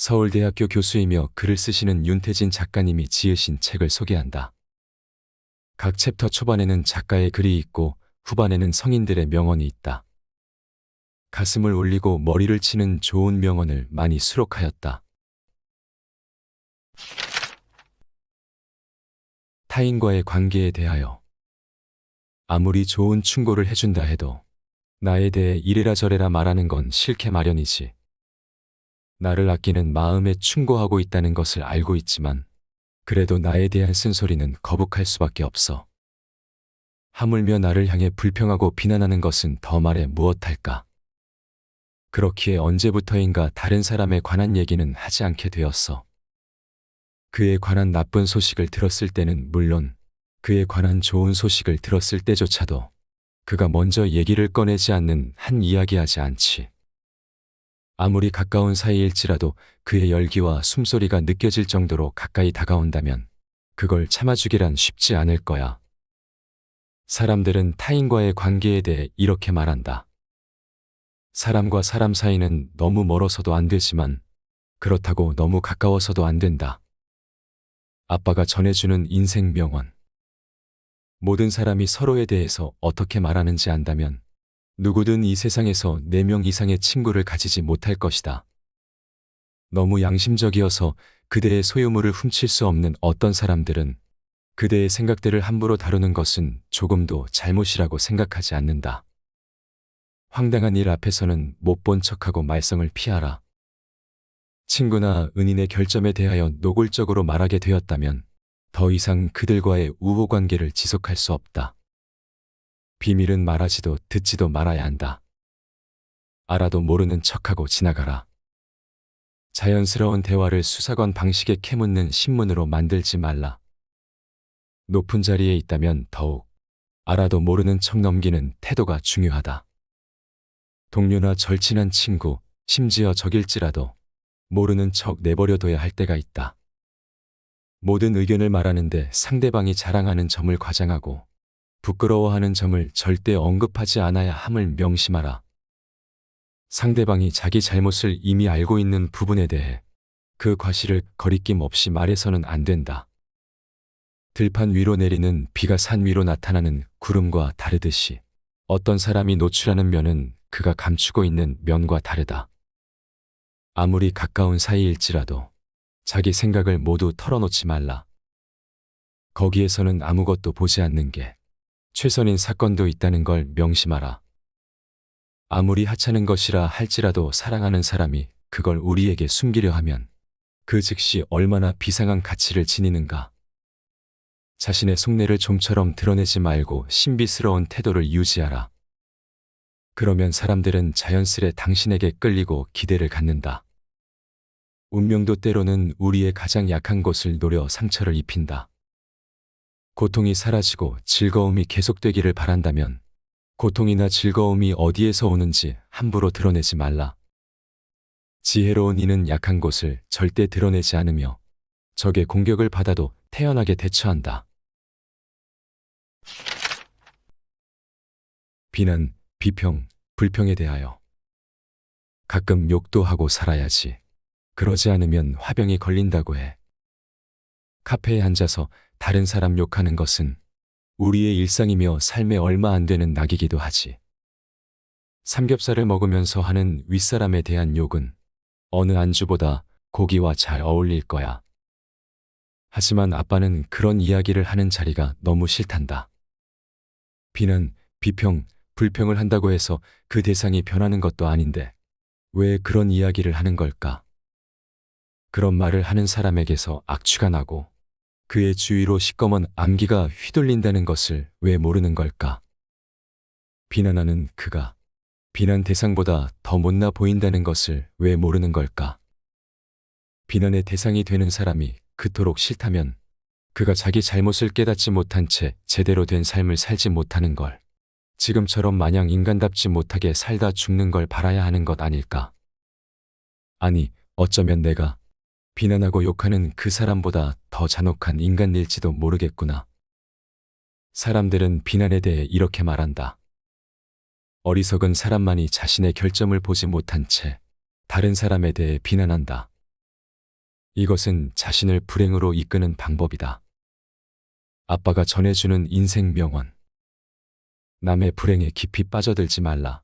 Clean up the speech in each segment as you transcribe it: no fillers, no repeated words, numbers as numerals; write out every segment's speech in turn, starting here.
서울대학교 교수이며 글을 쓰시는 윤태진 작가님이 지으신 책을 소개한다. 각 챕터 초반에는 작가의 글이 있고 후반에는 성인들의 명언이 있다. 가슴을 울리고 머리를 치는 좋은 명언을 많이 수록하였다. 타인과의 관계에 대하여 아무리 좋은 충고를 해준다 해도 나에 대해 이래라 저래라 말하는 건 싫게 마련이지. 나를 아끼는 마음에 충고하고 있다는 것을 알고 있지만 그래도 나에 대한 쓴소리는 거북할 수밖에 없어. 하물며 나를 향해 불평하고 비난하는 것은 더 말해 무엇할까. 그렇기에 언제부터인가 다른 사람에 관한 얘기는 하지 않게 되었어. 그에 관한 나쁜 소식을 들었을 때는 물론 그에 관한 좋은 소식을 들었을 때조차도 그가 먼저 얘기를 꺼내지 않는 한 이야기하지 않지. 아무리 가까운 사이일지라도 그의 열기와 숨소리가 느껴질 정도로 가까이 다가온다면 그걸 참아주기란 쉽지 않을 거야. 사람들은 타인과의 관계에 대해 이렇게 말한다. 사람과 사람 사이는 너무 멀어서도 안 되지만 그렇다고 너무 가까워서도 안 된다. 아빠가 전해주는 인생 명언. 모든 사람이 서로에 대해서 어떻게 말하는지 안다면 누구든 이 세상에서 4명 이상의 친구를 가지지 못할 것이다. 너무 양심적이어서 그대의 소유물을 훔칠 수 없는 어떤 사람들은 그대의 생각들을 함부로 다루는 것은 조금도 잘못이라고 생각하지 않는다. 황당한 일 앞에서는 못 본 척하고 말썽을 피하라. 친구나 은인의 결점에 대하여 노골적으로 말하게 되었다면 더 이상 그들과의 우호관계를 지속할 수 없다. 비밀은 말하지도 듣지도 말아야 한다. 알아도 모르는 척하고 지나가라. 자연스러운 대화를 수사관 방식에 캐묻는 신문으로 만들지 말라. 높은 자리에 있다면 더욱 알아도 모르는 척 넘기는 태도가 중요하다. 동료나 절친한 친구, 심지어 적일지라도 모르는 척 내버려둬야 할 때가 있다. 모든 의견을 말하는데 상대방이 자랑하는 점을 과장하고 부끄러워하는 점을 절대 언급하지 않아야 함을 명심하라. 상대방이 자기 잘못을 이미 알고 있는 부분에 대해 그 과실을 거리낌 없이 말해서는 안 된다. 들판 위로 내리는 비가 산 위로 나타나는 구름과 다르듯이 어떤 사람이 노출하는 면은 그가 감추고 있는 면과 다르다. 아무리 가까운 사이일지라도 자기 생각을 모두 털어놓지 말라. 거기에서는 아무것도 보지 않는 게 최선인 사건도 있다는 걸 명심하라. 아무리 하찮은 것이라 할지라도 사랑하는 사람이 그걸 우리에게 숨기려 하면 그 즉시 얼마나 비상한 가치를 지니는가. 자신의 속내를 좀처럼 드러내지 말고 신비스러운 태도를 유지하라. 그러면 사람들은 자연스레 당신에게 끌리고 기대를 갖는다. 운명도 때로는 우리의 가장 약한 곳을 노려 상처를 입힌다. 고통이 사라지고 즐거움이 계속되기를 바란다면 고통이나 즐거움이 어디에서 오는지 함부로 드러내지 말라. 지혜로운 이는 약한 곳을 절대 드러내지 않으며 적의 공격을 받아도 태연하게 대처한다. 비난, 비평, 불평에 대하여 가끔 욕도 하고 살아야지. 그러지 않으면 화병이 걸린다고 해. 카페에 앉아서 다른 사람 욕하는 것은 우리의 일상이며 삶에 얼마 안 되는 낙이기도 하지. 삼겹살을 먹으면서 하는 윗사람에 대한 욕은 어느 안주보다 고기와 잘 어울릴 거야. 하지만 아빠는 그런 이야기를 하는 자리가 너무 싫단다. 비난, 비평, 불평을 한다고 해서 그 대상이 변하는 것도 아닌데 왜 그런 이야기를 하는 걸까? 그런 말을 하는 사람에게서 악취가 나고 그의 주위로 시꺼먼 암기가 휘둘린다는 것을 왜 모르는 걸까? 비난하는 그가 비난 대상보다 더 못나 보인다는 것을 왜 모르는 걸까? 비난의 대상이 되는 사람이 그토록 싫다면 그가 자기 잘못을 깨닫지 못한 채 제대로 된 삶을 살지 못하는 걸 지금처럼 마냥 인간답지 못하게 살다 죽는 걸 바라야 하는 것 아닐까? 아니, 어쩌면 내가 비난하고 욕하는 그 사람보다 더 잔혹한 인간일지도 모르겠구나. 사람들은 비난에 대해 이렇게 말한다. 어리석은 사람만이 자신의 결점을 보지 못한 채 다른 사람에 대해 비난한다. 이것은 자신을 불행으로 이끄는 방법이다. 아빠가 전해주는 인생 명언. 남의 불행에 깊이 빠져들지 말라.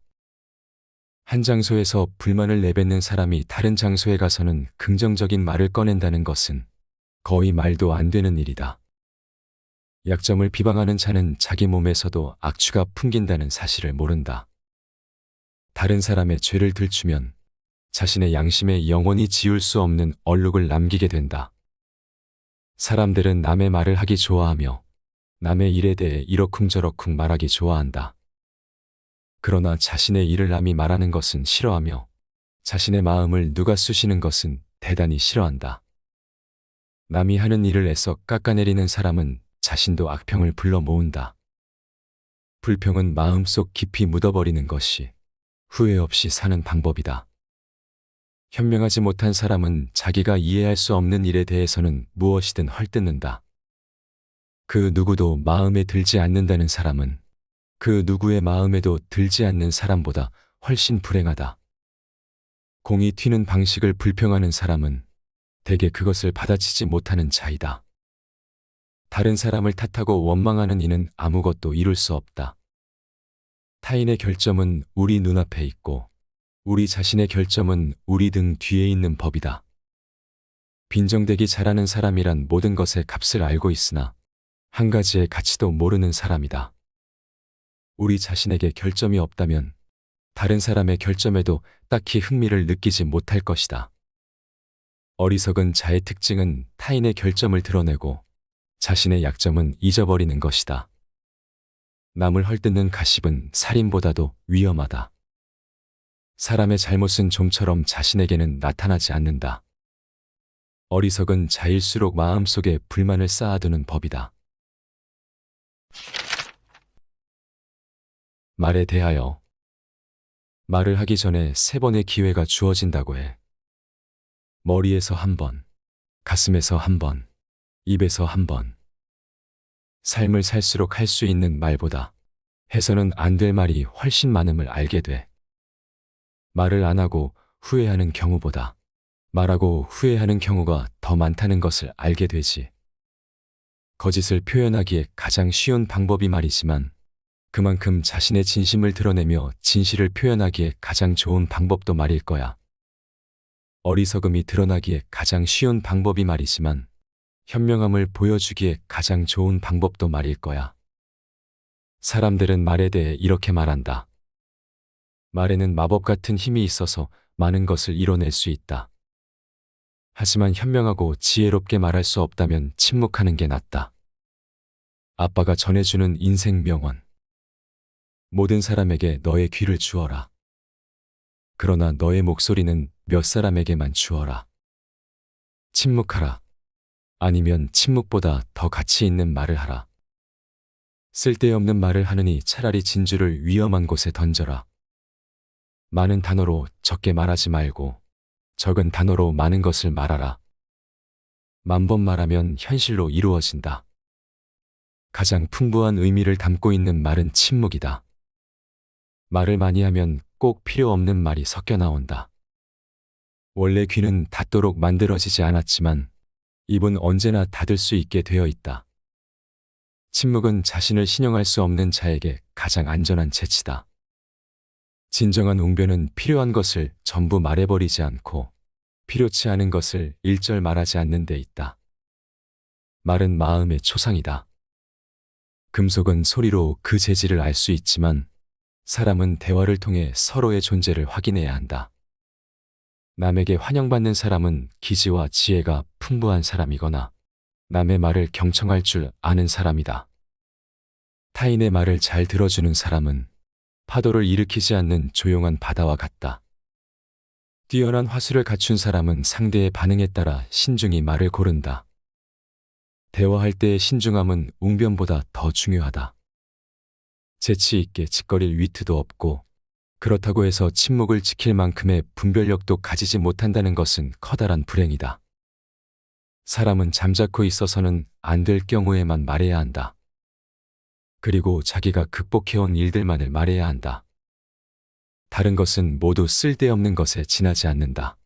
한 장소에서 불만을 내뱉는 사람이 다른 장소에 가서는 긍정적인 말을 꺼낸다는 것은 거의 말도 안 되는 일이다. 약점을 비방하는 자는 자기 몸에서도 악취가 풍긴다는 사실을 모른다. 다른 사람의 죄를 들추면 자신의 양심에 영원히 지울 수 없는 얼룩을 남기게 된다. 사람들은 남의 말을 하기 좋아하며 남의 일에 대해 이러쿵저러쿵 말하기 좋아한다. 그러나 자신의 일을 남이 말하는 것은 싫어하며 자신의 마음을 누가 쑤시는 것은 대단히 싫어한다. 남이 하는 일을 애써 깎아내리는 사람은 자신도 악평을 불러 모은다. 불평은 마음속 깊이 묻어버리는 것이 후회 없이 사는 방법이다. 현명하지 못한 사람은 자기가 이해할 수 없는 일에 대해서는 무엇이든 헐뜯는다. 그 누구도 마음에 들지 않는다는 사람은 그 누구의 마음에도 들지 않는 사람보다 훨씬 불행하다. 공이 튀는 방식을 불평하는 사람은 대개 그것을 받아치지 못하는 자이다. 다른 사람을 탓하고 원망하는 이는 아무것도 이룰 수 없다. 타인의 결점은 우리 눈앞에 있고 우리 자신의 결점은 우리 등 뒤에 있는 법이다. 빈정대기 잘하는 사람이란 모든 것의 값을 알고 있으나 한 가지의 가치도 모르는 사람이다. 우리 자신에게 결점이 없다면 다른 사람의 결점에도 딱히 흥미를 느끼지 못할 것이다. 어리석은 자의 특징은 타인의 결점을 드러내고 자신의 약점은 잊어버리는 것이다. 남을 헐뜯는 가십은 살인보다도 위험하다. 사람의 잘못은 좀처럼 자신에게는 나타나지 않는다. 어리석은 자일수록 마음속에 불만을 쌓아두는 법이다. 말에 대하여. 말을 하기 전에 3번의 기회가 주어진다고 해. 머리에서 1번, 가슴에서 1번, 입에서 1번. 삶을 살수록 할 수 있는 말보다 해서는 안 될 말이 훨씬 많음을 알게 돼. 말을 안 하고 후회하는 경우보다 말하고 후회하는 경우가 더 많다는 것을 알게 되지. 거짓을 표현하기에 가장 쉬운 방법이 말이지만 그만큼 자신의 진심을 드러내며 진실을 표현하기에 가장 좋은 방법도 말일 거야. 어리석음이 드러나기에 가장 쉬운 방법이 말이지만 현명함을 보여주기에 가장 좋은 방법도 말일 거야. 사람들은 말에 대해 이렇게 말한다. 말에는 마법 같은 힘이 있어서 많은 것을 이뤄낼 수 있다. 하지만 현명하고 지혜롭게 말할 수 없다면 침묵하는 게 낫다. 아빠가 전해주는 인생 명언. 모든 사람에게 너의 귀를 주어라. 그러나 너의 목소리는 몇 사람에게만 주어라. 침묵하라. 아니면 침묵보다 더 가치 있는 말을 하라. 쓸데없는 말을 하느니 차라리 진주를 위험한 곳에 던져라. 많은 단어로 적게 말하지 말고 적은 단어로 많은 것을 말하라. 10,000번 말하면 현실로 이루어진다. 가장 풍부한 의미를 담고 있는 말은 침묵이다. 말을 많이 하면 꼭 필요 없는 말이 섞여 나온다. 원래 귀는 닫도록 만들어지지 않았지만 입은 언제나 닫을 수 있게 되어 있다. 침묵은 자신을 신용할 수 없는 자에게 가장 안전한 재치다. 진정한 웅변은 필요한 것을 전부 말해버리지 않고 필요치 않은 것을 일절 말하지 않는 데 있다. 말은 마음의 초상이다. 금속은 소리로 그 재질을 알 수 있지만 사람은 대화를 통해 서로의 존재를 확인해야 한다. 남에게 환영받는 사람은 기지와 지혜가 풍부한 사람이거나 남의 말을 경청할 줄 아는 사람이다. 타인의 말을 잘 들어주는 사람은 파도를 일으키지 않는 조용한 바다와 같다. 뛰어난 화술을 갖춘 사람은 상대의 반응에 따라 신중히 말을 고른다. 대화할 때의 신중함은 웅변보다 더 중요하다. 재치 있게 짓거릴 위트도 없고 그렇다고 해서 침묵을 지킬 만큼의 분별력도 가지지 못한다는 것은 커다란 불행이다. 사람은 잠자코 있어서는 안 될 경우에만 말해야 한다. 그리고 자기가 극복해온 일들만을 말해야 한다. 다른 것은 모두 쓸데없는 것에 지나지 않는다.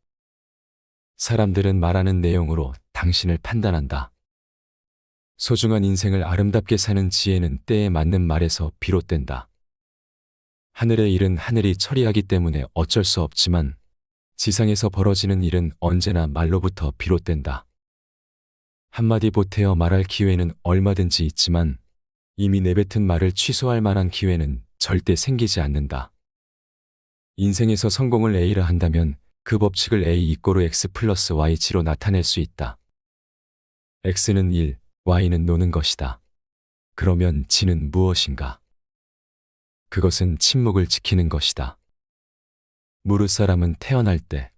사람들은 말하는 내용으로 당신을 판단한다. 소중한 인생을 아름답게 사는 지혜는 때에 맞는 말에서 비롯된다. 하늘의 일은 하늘이 처리하기 때문에 어쩔 수 없지만 지상에서 벌어지는 일은 언제나 말로부터 비롯된다. 한마디 보태어 말할 기회는 얼마든지 있지만 이미 내뱉은 말을 취소할 만한 기회는 절대 생기지 않는다. 인생에서 성공을 A라 한다면 그 법칙을 A = X 플러스 Y치로 나타낼 수 있다. X는 일, Y는 노는 것이다. 그러면 지는 무엇인가? 그것은 침묵을 지키는 것이다. 무릇 사람은 태어날 때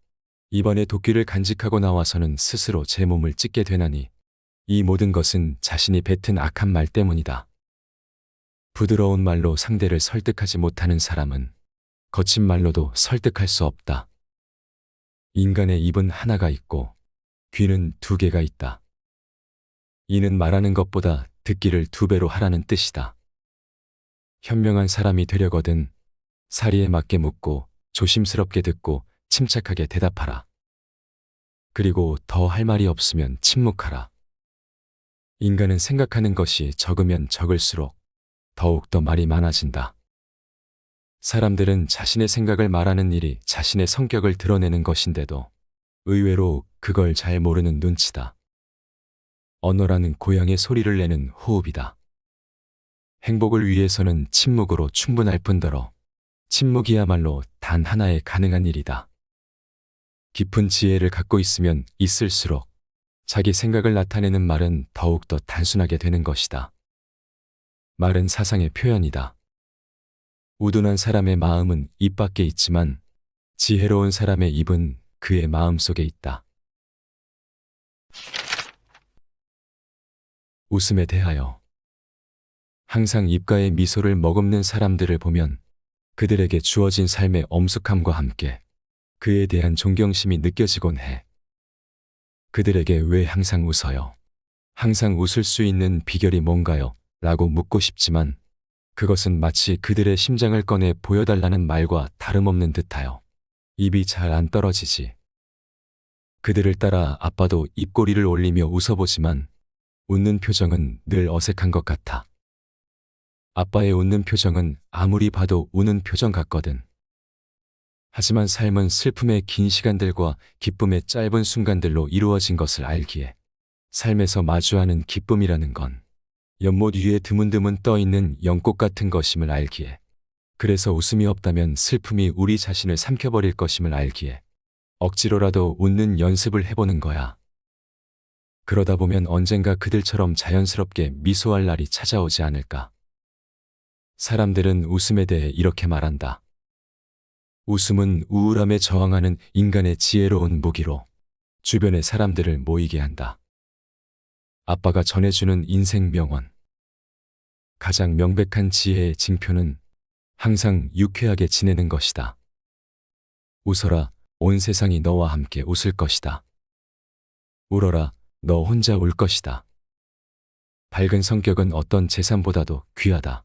입안에 도끼를 간직하고 나와서는 스스로 제 몸을 찢게 되나니 이 모든 것은 자신이 뱉은 악한 말 때문이다. 부드러운 말로 상대를 설득하지 못하는 사람은 거친 말로도 설득할 수 없다. 인간의 입은 하나가 있고 귀는 2개가 있다. 이는 말하는 것보다 듣기를 2배로 하라는 뜻이다. 현명한 사람이 되려거든 사리에 맞게 묻고 조심스럽게 듣고 침착하게 대답하라. 그리고 더 할 말이 없으면 침묵하라. 인간은 생각하는 것이 적으면 적을수록 더욱더 말이 많아진다. 사람들은 자신의 생각을 말하는 일이 자신의 성격을 드러내는 것인데도 의외로 그걸 잘 모르는 눈치다. 언어라는 고양의 소리를 내는 호흡이다. 행복을 위해서는 침묵으로 충분할 뿐더러 침묵이야말로 단 하나의 가능한 일이다. 깊은 지혜를 갖고 있으면 있을수록 자기 생각을 나타내는 말은 더욱더 단순하게 되는 것이다. 말은 사상의 표현이다. 우둔한 사람의 마음은 입 밖에 있지만 지혜로운 사람의 입은 그의 마음 속에 있다. 웃음에 대하여 항상 입가에 미소를 머금는 사람들을 보면 그들에게 주어진 삶의 엄숙함과 함께 그에 대한 존경심이 느껴지곤 해. 그들에게 왜 항상 웃어요? 항상 웃을 수 있는 비결이 뭔가요? 라고 묻고 싶지만 그것은 마치 그들의 심장을 꺼내 보여달라는 말과 다름없는 듯하여 입이 잘 안 떨어지지. 그들을 따라 아빠도 입꼬리를 올리며 웃어보지만 웃는 표정은 늘 어색한 것 같아. 아빠의 웃는 표정은 아무리 봐도 우는 표정 같거든. 하지만 삶은 슬픔의 긴 시간들과 기쁨의 짧은 순간들로 이루어진 것을 알기에 삶에서 마주하는 기쁨이라는 건 연못 위에 드문드문 떠있는 연꽃 같은 것임을 알기에 그래서 웃음이 없다면 슬픔이 우리 자신을 삼켜버릴 것임을 알기에 억지로라도 웃는 연습을 해보는 거야. 그러다 보면 언젠가 그들처럼 자연스럽게 미소할 날이 찾아오지 않을까. 사람들은 웃음에 대해 이렇게 말한다. 웃음은 우울함에 저항하는 인간의 지혜로운 무기로 주변의 사람들을 모이게 한다. 아빠가 전해주는 인생 명언. 가장 명백한 지혜의 징표는 항상 유쾌하게 지내는 것이다. 웃어라, 온 세상이 너와 함께 웃을 것이다. 울어라, 너 혼자 울 것이다. 밝은 성격은 어떤 재산보다도 귀하다.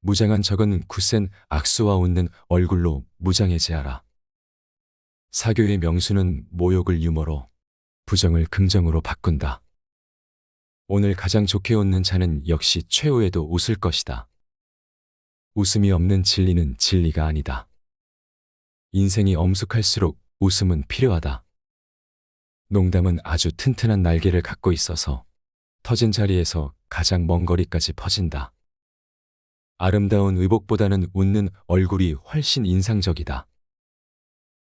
무장한 적은 굳센 악수와 웃는 얼굴로 무장해제하라. 사교의 명수는 모욕을 유머로, 부정을 긍정으로 바꾼다. 오늘 가장 좋게 웃는 자는 역시 최후에도 웃을 것이다. 웃음이 없는 진리는 진리가 아니다. 인생이 엄숙할수록 웃음은 필요하다. 농담은 아주 튼튼한 날개를 갖고 있어서 터진 자리에서 가장 먼 거리까지 퍼진다. 아름다운 의복보다는 웃는 얼굴이 훨씬 인상적이다.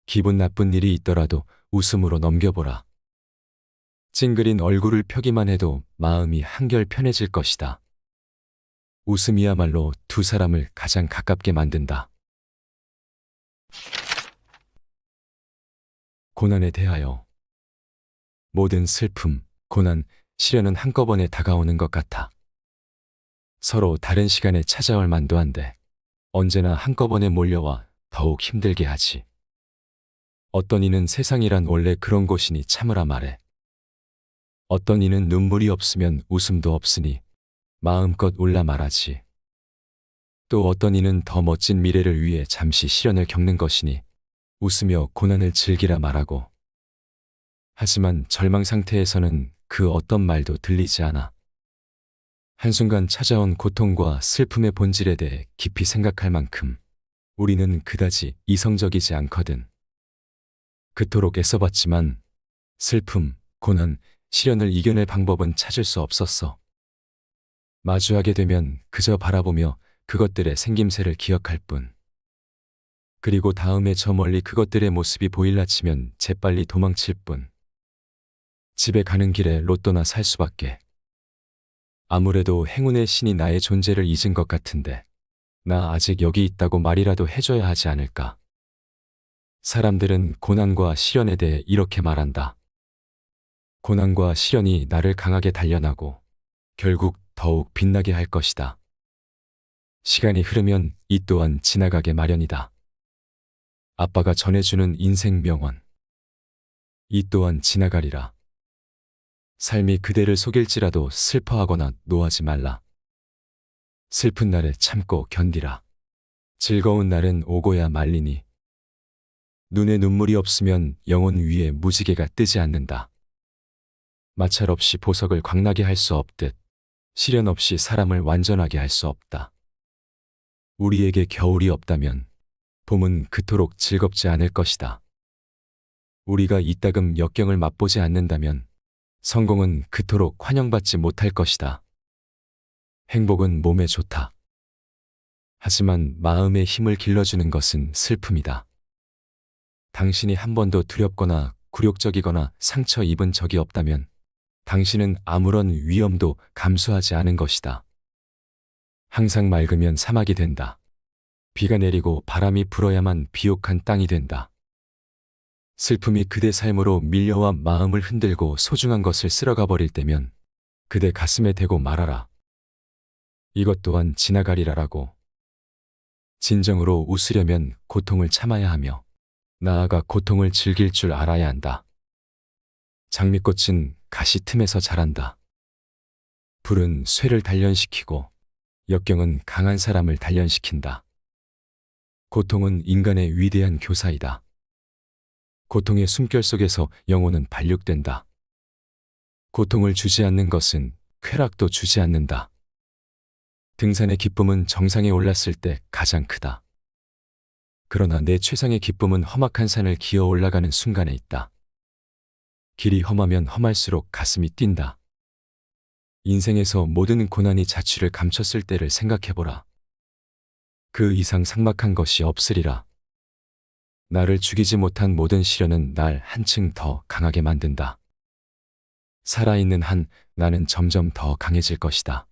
기분 나쁜 일이 있더라도 웃음으로 넘겨보라. 찡그린 얼굴을 펴기만 해도 마음이 한결 편해질 것이다. 웃음이야말로 두 사람을 가장 가깝게 만든다. 고난에 대하여 모든 슬픔, 고난, 시련은 한꺼번에 다가오는 것 같아. 서로 다른 시간에 찾아올 만도 한데 언제나 한꺼번에 몰려와 더욱 힘들게 하지. 어떤 이는 세상이란 원래 그런 곳이니 참으라 말해. 어떤 이는 눈물이 없으면 웃음도 없으니 마음껏 울라 말하지. 또 어떤 이는 더 멋진 미래를 위해 잠시 시련을 겪는 것이니 웃으며 고난을 즐기라 말하고 하지만 절망 상태에서는 그 어떤 말도 들리지 않아. 한순간 찾아온 고통과 슬픔의 본질에 대해 깊이 생각할 만큼 우리는 그다지 이성적이지 않거든. 그토록 애써봤지만 슬픔, 고난, 시련을 이겨낼 방법은 찾을 수 없었어. 마주하게 되면 그저 바라보며 그것들의 생김새를 기억할 뿐. 그리고 다음에 저 멀리 그것들의 모습이 보일라 치면 재빨리 도망칠 뿐. 집에 가는 길에 로또나 살 수밖에. 아무래도 행운의 신이 나의 존재를 잊은 것 같은데 나 아직 여기 있다고 말이라도 해줘야 하지 않을까. 사람들은 고난과 시련에 대해 이렇게 말한다. 고난과 시련이 나를 강하게 단련하고 결국 더욱 빛나게 할 것이다. 시간이 흐르면 이 또한 지나가게 마련이다. 아빠가 전해주는 인생 명언. 이 또한 지나가리라. 삶이 그대를 속일지라도 슬퍼하거나 노하지 말라. 슬픈 날에 참고 견디라. 즐거운 날은 오고야 말리니. 눈에 눈물이 없으면 영혼 위에 무지개가 뜨지 않는다. 마찰 없이 보석을 광나게 할 수 없듯 시련 없이 사람을 완전하게 할 수 없다. 우리에게 겨울이 없다면 봄은 그토록 즐겁지 않을 것이다. 우리가 이따금 역경을 맛보지 않는다면 성공은 그토록 환영받지 못할 것이다. 행복은 몸에 좋다. 하지만 마음의 힘을 길러주는 것은 슬픔이다. 당신이 한 번도 두렵거나 굴욕적이거나 상처 입은 적이 없다면 당신은 아무런 위험도 감수하지 않은 것이다. 항상 맑으면 사막이 된다. 비가 내리고 바람이 불어야만 비옥한 땅이 된다. 슬픔이 그대 삶으로 밀려와 마음을 흔들고 소중한 것을 쓸어가 버릴 때면 그대 가슴에 대고 말하라. 이것 또한 지나가리라라고. 진정으로 웃으려면 고통을 참아야 하며 나아가 고통을 즐길 줄 알아야 한다. 장미꽃은 가시 틈에서 자란다. 불은 쇠를 단련시키고 역경은 강한 사람을 단련시킨다. 고통은 인간의 위대한 교사이다. 고통의 숨결 속에서 영혼은 발육된다. 고통을 주지 않는 것은 쾌락도 주지 않는다. 등산의 기쁨은 정상에 올랐을 때 가장 크다. 그러나 내 최상의 기쁨은 험악한 산을 기어 올라가는 순간에 있다. 길이 험하면 험할수록 가슴이 뛴다. 인생에서 모든 고난이 자취를 감췄을 때를 생각해보라. 그 이상 삭막한 것이 없으리라. 나를 죽이지 못한 모든 시련은 날 한층 더 강하게 만든다. 살아있는 한 나는 점점 더 강해질 것이다.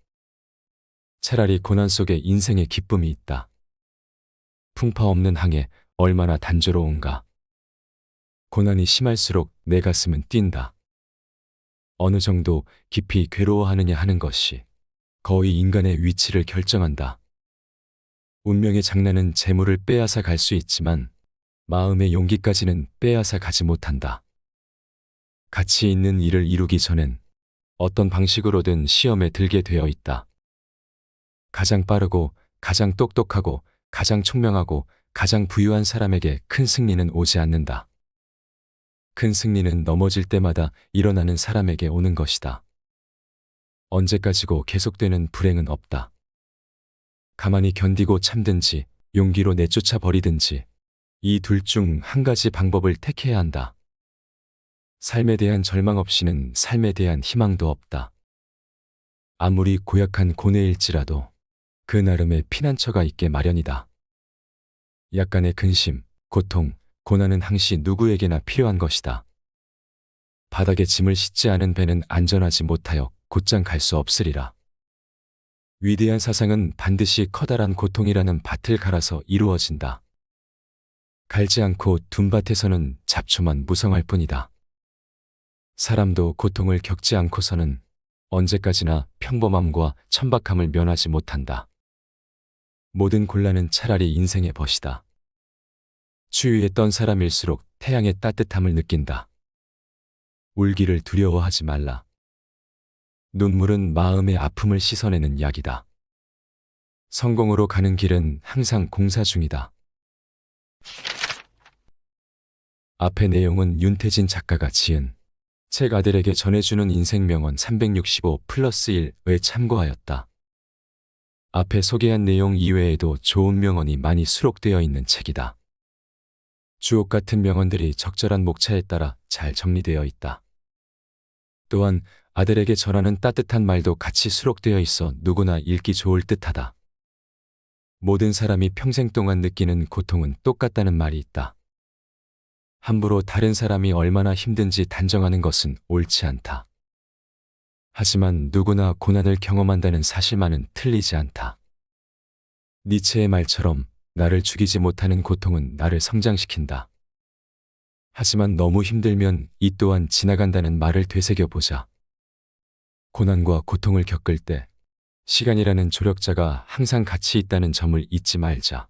차라리 고난 속에 인생의 기쁨이 있다. 풍파 없는 항해 얼마나 단조로운가. 고난이 심할수록 내 가슴은 뛴다. 어느 정도 깊이 괴로워하느냐 하는 것이 거의 인간의 위치를 결정한다. 운명의 장난은 재물을 빼앗아 갈 수 있지만 마음의 용기까지는 빼앗아 가지 못한다. 가치 있는 일을 이루기 전엔 어떤 방식으로든 시험에 들게 되어 있다. 가장 빠르고 가장 똑똑하고 가장 총명하고 가장 부유한 사람에게 큰 승리는 오지 않는다. 큰 승리는 넘어질 때마다 일어나는 사람에게 오는 것이다. 언제까지고 계속되는 불행은 없다. 가만히 견디고 참든지 용기로 내쫓아 버리든지 이 둘 중 한 가지 방법을 택해야 한다. 삶에 대한 절망 없이는 삶에 대한 희망도 없다. 아무리 고약한 고뇌일지라도 그 나름의 피난처가 있게 마련이다. 약간의 근심, 고통, 고난은 항시 누구에게나 필요한 것이다. 바닥에 짐을 싣지 않은 배는 안전하지 못하여 곧장 갈 수 없으리라. 위대한 사상은 반드시 커다란 고통이라는 밭을 갈아서 이루어진다. 갈지 않고 둔 밭에서는 잡초만 무성할 뿐이다. 사람도 고통을 겪지 않고서는 언제까지나 평범함과 천박함을 면하지 못한다. 모든 곤란은 차라리 인생의 벗이다. 추위에 떤 사람일수록 태양의 따뜻함을 느낀다. 울기를 두려워하지 말라. 눈물은 마음의 아픔을 씻어내는 약이다. 성공으로 가는 길은 항상 공사 중이다. 앞의 내용은 윤태진 작가가 지은 책 아들에게 전해주는 인생 명언 365+1에 참고하였다. 앞에 소개한 내용 이외에도 좋은 명언이 많이 수록되어 있는 책이다. 주옥 같은 명언들이 적절한 목차에 따라 잘 정리되어 있다. 또한 아들에게 전하는 따뜻한 말도 같이 수록되어 있어 누구나 읽기 좋을 듯하다. 모든 사람이 평생 동안 느끼는 고통은 똑같다는 말이 있다. 함부로 다른 사람이 얼마나 힘든지 단정하는 것은 옳지 않다. 하지만 누구나 고난을 경험한다는 사실만은 틀리지 않다. 니체의 말처럼 나를 죽이지 못하는 고통은 나를 성장시킨다. 하지만 너무 힘들면 이 또한 지나간다는 말을 되새겨보자. 고난과 고통을 겪을 때 시간이라는 조력자가 항상 같이 있다는 점을 잊지 말자.